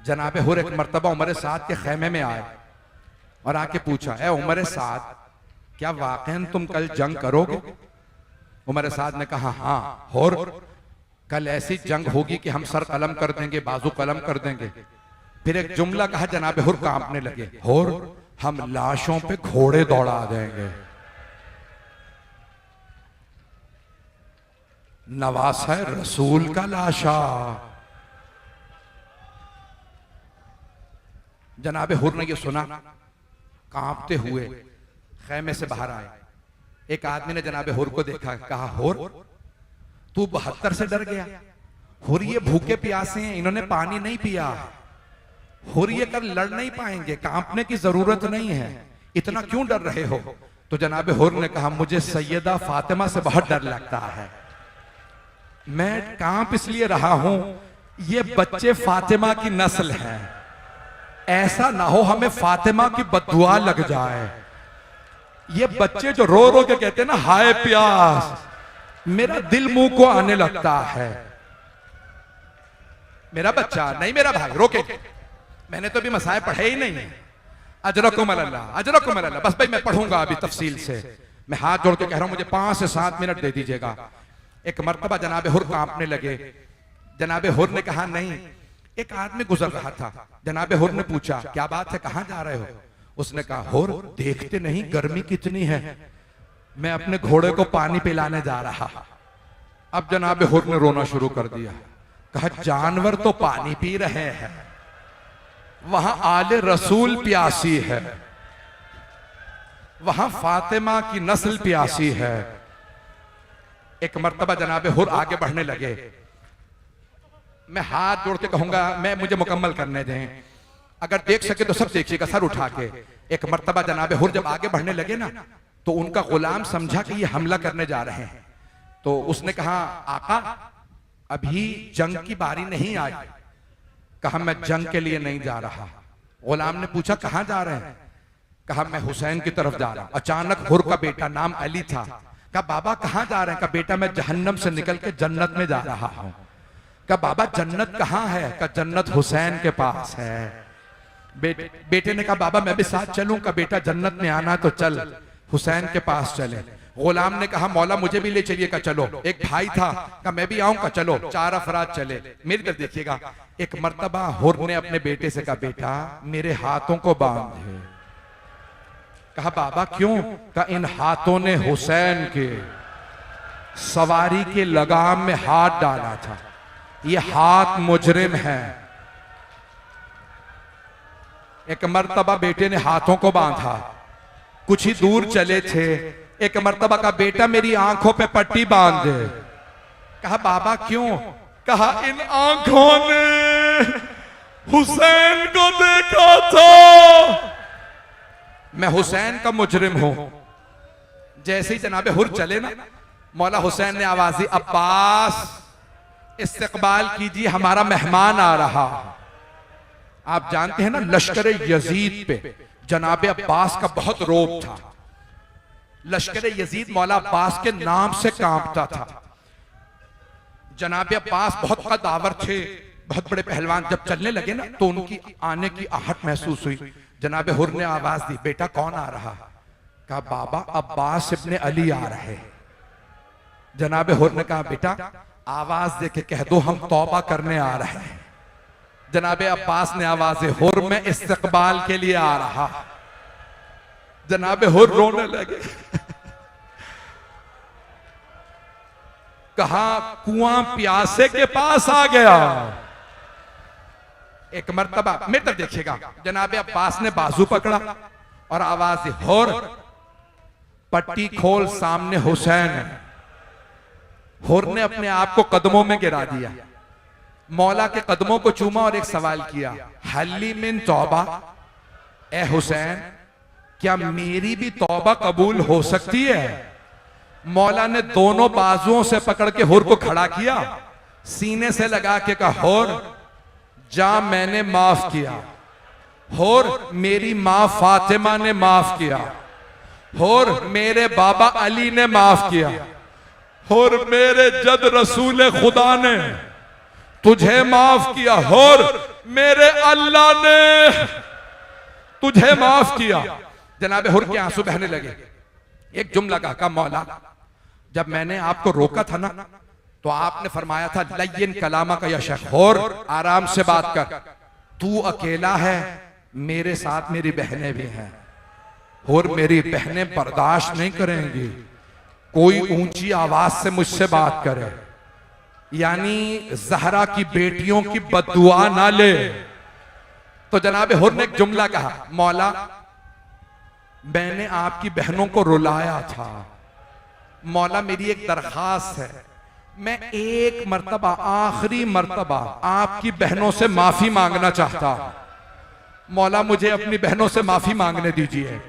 जनाब हुर एक मर्तबा उमर साद के खैमे में आए और आके पूछा, ए उमर साद, क्या वाकई तुम कल जंग करोगे? उमर साद ने कहा हाँ हुर, कल ऐसी जंग होगी कि हम सर कलम कर देंगे, बाजू कलम कर देंगे। फिर एक जुमला कहा, जनाब हुर कांपने लगे, हुर हम लाशों पे घोड़े दौड़ा देंगे। नवासा रसूल का लाशा। जनाब हुर ने ये सुना, कांपते हुए खैमे से बाहर आए। एक आदमी ने जनाब हुर को देखा, कहा हुर तू 72 से डर गया? हुर ये भूखे प्यासे हैं, इन्होंने पानी नहीं पिया। हुर ये कर लड़ नहीं पाएंगे, कांपने की जरूरत नहीं है, इतना क्यों डर रहे हो? तो जनाब हुर ने कहा, मुझे सैयदा फातिमा से बहुत डर लगता है, मैं कांप इसलिए रहा हूं, ये बच्चे फातिमा की नस्ल हैं, ऐसा ना हो हमें फातिमा की बद्दुआ लग जाए। ये बच्चे जो रो रो के कहते हैं ना हाय प्यास, मेरा दिल मुंह को आने लगता है। मेरा बच्चा नहीं, मेरा भाई, रोके, मैंने तो अभी मसाए पढ़े ही नहीं। अजरकुम अल्लाह, अजरकुम अल्लाह। बस भाई मैं पढ़ूंगा अभी तफसील से, मैं हाथ जोड़ के कह रहा हूं, मुझे 5 से 7 मिनट दे दीजिएगा। एक मर्तबा जनाब हुर कांपने लगे। जनाब हुर ने कहा नहीं, एक आदमी गुजर रहा था। जनाब हुर ने पूछा क्या बात है, कहां जा रहे हो? उसने कहा होर देखते नहीं गर्मी कितनी है, मैं अपने घोड़े को पानी पिलाने जा रहा। अब जनाब हुर ने रोना शुरू कर दिया, कहा जानवर तो पानी पी रहे हैं, वहां आले रसूल प्यासी है, वहां फातिमा की नस्ल प्यासी है। एक मर्तबा जनाब हुर आगे बढ़ने लगे। मैं हाथ जोड़ के कहूंगा मुझे मुकम्मल करने दें, अगर देख सके तो सब देखिएगा सर उठा के। एक मर्तबा जनाब हुर जब आगे बढ़ने लगे ना, तो उनका गुलाम समझा कि ये हमला करने जा रहे हैं। तो उसने कहा आका अभी जंग की बारी नहीं आई। कहा मैं जंग के लिए नहीं जा रहा। गुलाम ने पूछा कहां जा रहे हैं? कहा मैं हुसैन की तरफ जा रहा हूं। अचानक हुर का बेटा, नाम अली था, कहा बाबा कहां जा रहे हैं? कहा बेटा मैं जहन्नम से निकल के जन्नत में जा रहा हूं। कहा बाबा जन्नत कहां है? कहा जन्नत हुसैन के पास है। बेटे ने कहा बाबा मैं भी साथ चलूं? कहा बेटा जन्नत में आना तो चल, हुसैन के पास चले। गुलाम ने कहा मौला मुझे भी ले चलिए। का चलो। एक भाई था, कहा मैं भी आऊं? का चलो। 4 अफराद चले। मेरी तरफ देखिएगा। एक मर्तबा हुर ने अपने बेटे से कहा बेटा मेरे हाथों को बांध। कहा बाबा क्यों? कहा इन हाथों ने हुसैन के सवारी के लगाम में हाथ डाला था, ये हाथ मुजरिम है। एक मर्तबा बेटे ने हाथों को बांधा। कुछ ही दूर चले थे, एक मर्तबा का बेटा मेरी आंखों पे पट्टी बांध दे। कहा बाबा क्यों? कहा इन आंखों ने हुसैन को देखा था, मैं हुसैन का मुजरिम हूं। जैसे ही जनाबे हुर चले ना, मौला हुसैन ने आवाज दी अब्बास इस्तकबाल कीजिए, हमारा मेहमान आ रहा। आप जानते हैं ना लश्कर यजीद पे जनाबे अब्बास का बहुत रोब था। लश्कर यजीद मौला अब्बास के नाम से कांपता था। जनाबे अब्बास बहुत कदावर थे, बहुत बड़े पहलवान। जब चलने लगे ना तो उनकी आने की आहट महसूस हुई। जनाबे हुर ने आवाज दी बेटा कौन आ रहा? कहा बाबा अब्बास इब्ने अली आ रहे। जनाबे हुर ने कहा बेटा आवाज दे के कह दो हम तौबा करने आ रहे हैं। जनाबे अब्बास ने आवाज हुर में इस्तकबाल के लिए आ रहा। जनाबे हुर रोने लगे। कहा कुआं प्यासे के पास आ गया। एक मर्तबा मेरे तरफ देखिएगा, जनाबे अब्बास ने बाजू पकड़ा और आवाज दी हुर पट्टी खोल, सामने हुसैन है। हुर ने अपने आप को कदमों में गिरा दिया, मौला के कदमों को चूमा और एक सवाल किया हल्ली मिन तौबा, ए हुसैन क्या मेरी भी तौबा कबूल हो सकती है? मौला ने दोनों बाजुओं से पकड़ के हुर को खड़ा किया, सीने से लगा के कहा हुर जा मैंने माफ किया। हुर मेरी मां फातिमा ने माफ किया। हुर मेरे बाबा अली ने माफ किया। हुर मेरे जद रसूल खुदा ने तुझे माफ किया। हुर मेरे अल्लाह ने तुझे माफ किया। जनाबे हुर के आंसू बहने लगे। एक जुमला कहा मौला जब मैंने आपको रोका था ना तो आपने फरमाया था लय्यिन कलामा का या शेख, हुर आराम से बात कर, तू अकेला है, मेरे साथ मेरी बहनें भी हैं। हुर मेरी बहनें बर्दाश्त नहीं करेंगी कोई ऊंची आवाज से मुझसे बात करे, यानी जहरा की बेटियों की बद्दुआ ना ले। तो जनाब हुर ने एक जुमला कहा मौला मैंने आपकी बहनों को रुलाया था, मौला मेरी एक दरखास्त है, मैं एक मर्तबा आखिरी मर्तबा आपकी बहनों से माफी मांगना चाहता हूं, मौला मुझे अपनी बहनों से माफी मांगने दीजिए।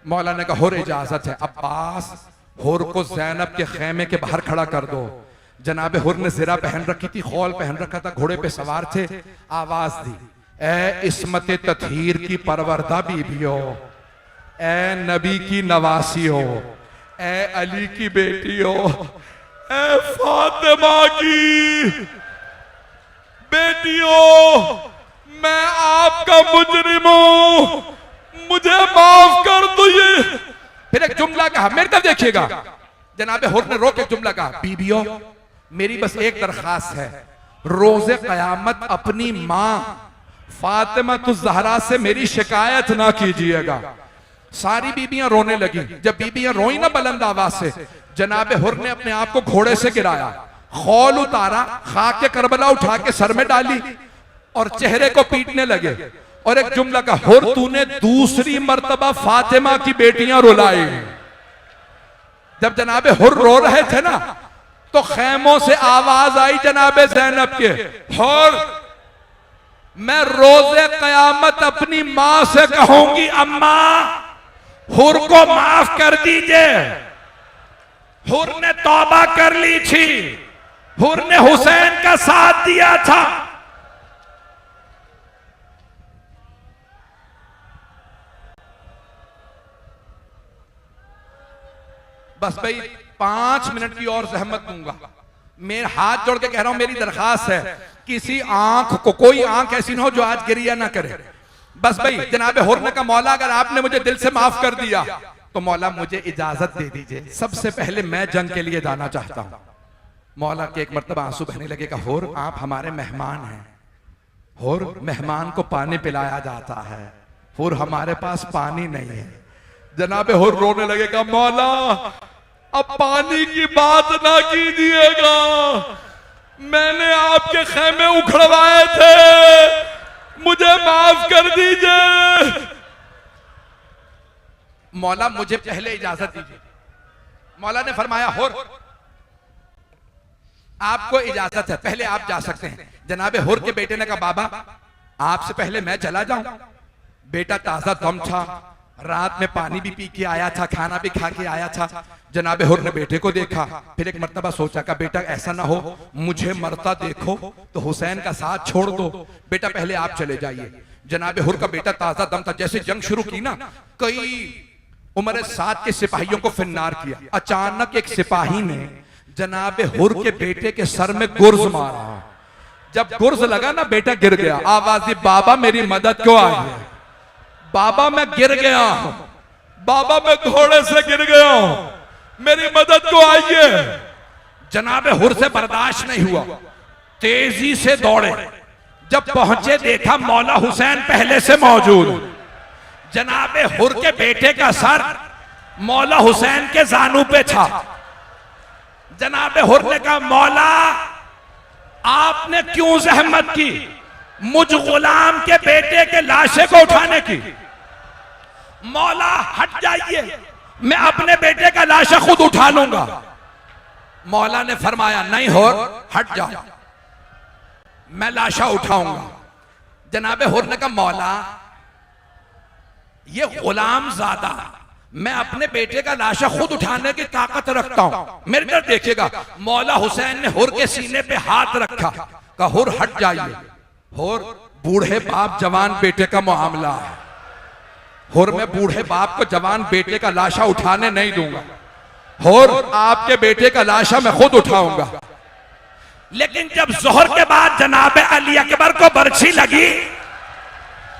मौला ने कहा हुर इजाजत है। अब्बास हुर को ज़ैनब के खेमे के बाहर खड़ा कर दो। जनाबे हुर ने ज़िरा पहन रखी थी, खौल पहन रखा था, घोड़े पे सवार थे। आवाज दी ए इस्मत ततहीर की परवरदा बीबियो, ए नबी की नवासियो, ए अली की बेटियो, ए फातिमा की बेटियों, मैं आपका मुजरिम हूं, मुझे माफ कर दो। ये फिर एक जुमला कहा, मेरे तरफ देखिएगा, जनाबे हुर ने रोक एक जुमला कहा बीबियों मेरी बस एक दरखास्त है, रोजे कयामत अपनी मां फातिमा तो जहरा से मेरी शिकायत ना कीजिएगा। सारी बीबियां रोने लगी। जब बीबियां रोई ना बुलंद आवाज से, जनाब हुर ने अपने आप को घोड़े से गिराया, खौल उतारा, खाके करबला उठा के सर में डाली और चेहरे को पीटने लगे और एक जुमला का, हुर तूने दूसरी मर्तबा फातिमा की बेटियां रुलाई। जब जनाबे हुर रो रहे थे ना, तो खैमों से आवाज आई जनाबे ज़ैनब के, हुर मैं रोजे कयामत अपनी मां से कहूंगी, अम्मा हुर को माफ कर दीजिए। हुर ने तौबा कर ली थी, हुर ने हुसैन का साथ दिया था। बस भाई 5 मिनट की और जहमत दूंगा। मेरे हाथ जोड़ के कह रहा हूं, मेरी दरखास्त है, किसी आंख को, कोई आंख ऐसी ना हो जो आज गिरिया ना करे। बस भाई जनाबे हुर ने कहा, मौला अगर आपने मुझे दिल से माफ कर दिया तो मौला मुझे इजाजत दे दीजिए, सबसे पहले मैं जंग के लिए जाना चाहता हूं। मौला के एक मरतबा आंसू बहने लगेगा, हुर आप हमारे मेहमान हैं, हुर मेहमान को पानी पिलाया जाता है, हुर हमारे पास पानी नहीं है। जनाबे हुर रोने लगेगा, मौला अब पानी की बात ना कीजिएगा, मैंने आपके खेमे उखड़वाए थे, मुझे माफ कर दीजिए। मौला मुझे पहले इजाजत दीजिए। मौला ने फरमाया, हुर आपको इजाजत है, पहले आप जा सकते हैं। जनाबे हुर के बेटे ने कहा, बाबा आपसे पहले मैं चला जाऊं? बेटा ताजा दम था, रात में पानी भी पी के आया था, खाना भी खा के आया था। जनाबे हुर ने बेटे को देखा, फिर एक मर्तबा सोचा का बेटा ऐसा ना हो मुझे मरता देखो तो हुसैन का साथ छोड़ दो, बेटा पहले आप चले जाइए। जनाबे हुर का बेटा ताजा दम था, जैसे जंग शुरू की ना, कई उमर साथ के सिपाहियों को फिन्नार किया। अचानक एक सिपाही ने जनाबे हुर के बेटे के सर में गुर्ज मारा। जब गुर्ज लगा ना, बेटा गिर गया। आवाज दी, बाबा मेरी मदद क्यों आई है? बाबा मैं गिर गया हूं, बाबा मैं घोड़े से गिर गया हूं, मेरी मदद को आइए। जनाबे हुर से बर्दाश्त नहीं हुआ, तेजी से दौड़े। जब पहुंचे देखा मौला हुसैन पहले से मौजूद। जनाबे हुर के बेटे का सर मौला हुसैन के जानू पे था। जनाबे हुर ने कहा, मौला आपने क्यों जहमत की मुझ गुलाम के बेटे के लाशे को उठाने की? मौला हट जाइए, मैं अपने बेटे का लाशा खुद उठा लूंगा। मौला ने फरमाया, नहीं हुर हट जाओ, मैं लाशा उठाऊंगा। जनाबे हुर ने कहा, मौला ये गुलाम ज्यादा, मैं अपने बेटे का लाशा खुद उठाने की ताकत रखता हूं, मेरे तरफ देखिएगा। मौला हुसैन ने हुर के सीने पे हाथ रखा, कहा हुर हट जाइए। हुर बूढ़े बाप जवान बेटे का मामला है, हुर मैं बूढ़े बाप को जवान बेटे का लाशा उठाने नहीं दूंगा, हुर आपके बेटे का लाशा मैं खुद उठाऊंगा। लेकिन जब जोहर के बाद जनाबे अली अकबर को बर्छी लगी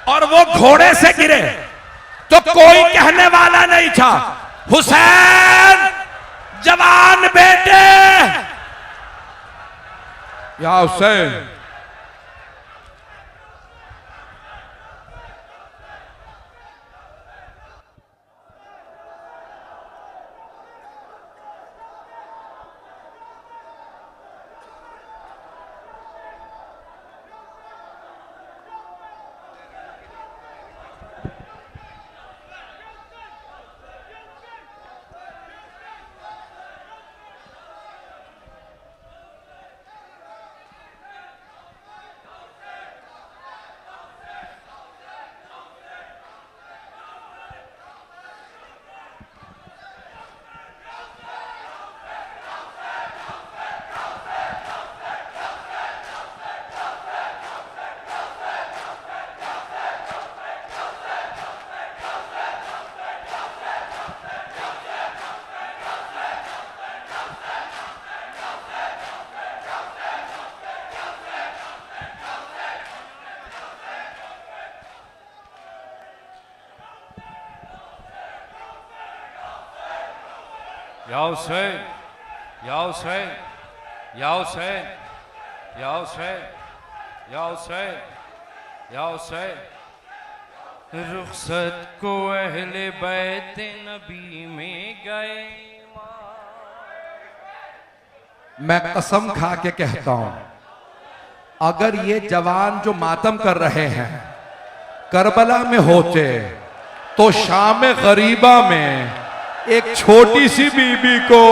और वो घोड़े से गिरे तो कोई कहने वाला नहीं था, हुसैन जवान बेटे, या हुसैन। या हुसैन, या हुसैन, या हुसैन, या हुसैन, या हुसैन, या हुसैन, रुखसत को अहले बैत नबी में गए। मैं कसम खा के कहता हूं, अगर ये जवान जो मातम कर रहे हैं करबला में होते तो शाम गरीबा में एक छोटी सी बीबी को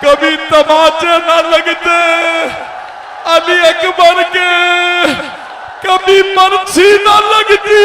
कभी तमाचे न लगते, अली अकबर के कभी बरछी न लगती।